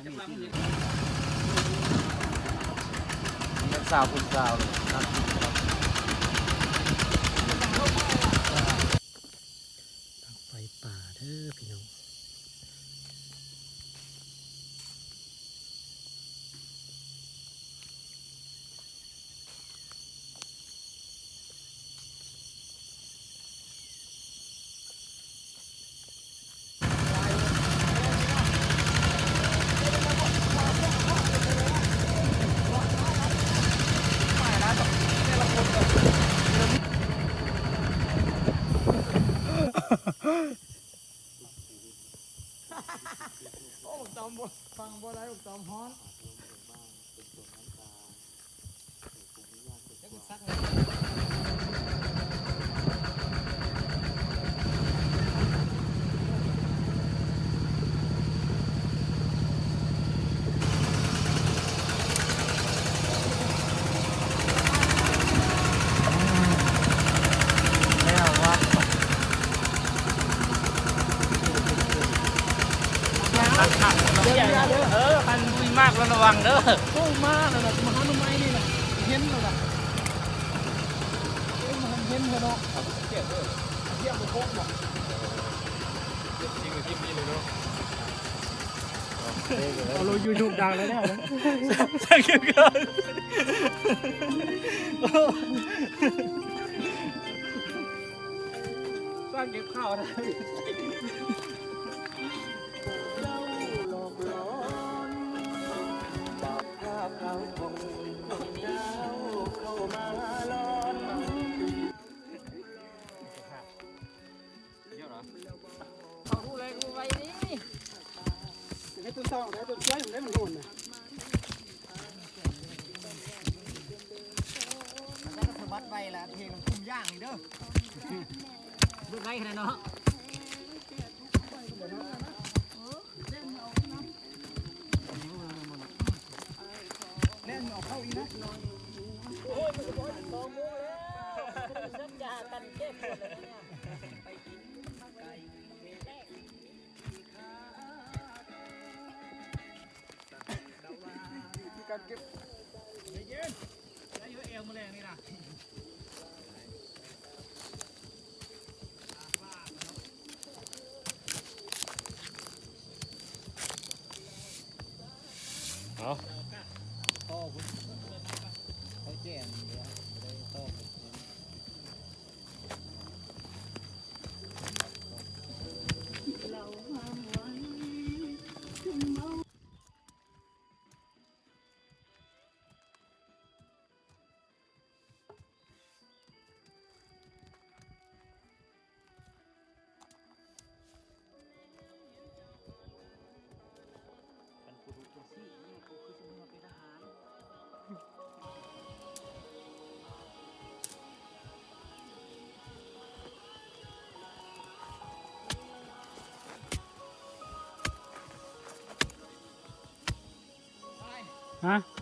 ยังสาวคุณสาวเลยไฟป่าเด้อพี่น้องโอ้ตอมฟังบ่ได้ตอมฮ้อนคันดุยมากแล้วระวังเด้อ โอ้มาแล้วนะมาหาหน่อไม้นี่นะเห็นแล้วนะมันเห็นแล้วเนาะเทียบมันโค้งบอกเอาลงยูทูบดังแล้วเนี่ยนะสักเก็บก่อนสร้างเก็บข้าวนะให้ตัวซองได้ตัวช่วยผมได้มันโดนนะมันก็สมัดไปละเพลงมันคุ้มย่างนี่เด้อดูไรขนาดเนาะเล่นออกเข้าอีนะโอ้ยมันจะบอลสองโมงแล้วสัญญากันเก็บหมดเลยเนี่ยไปกินไก่แรกการเก็บเย็นได้เยอะเอวมาแรงนี่นะเอาต่อคุณเขาแจ้งเดี๋ยวได้ต่อฮะ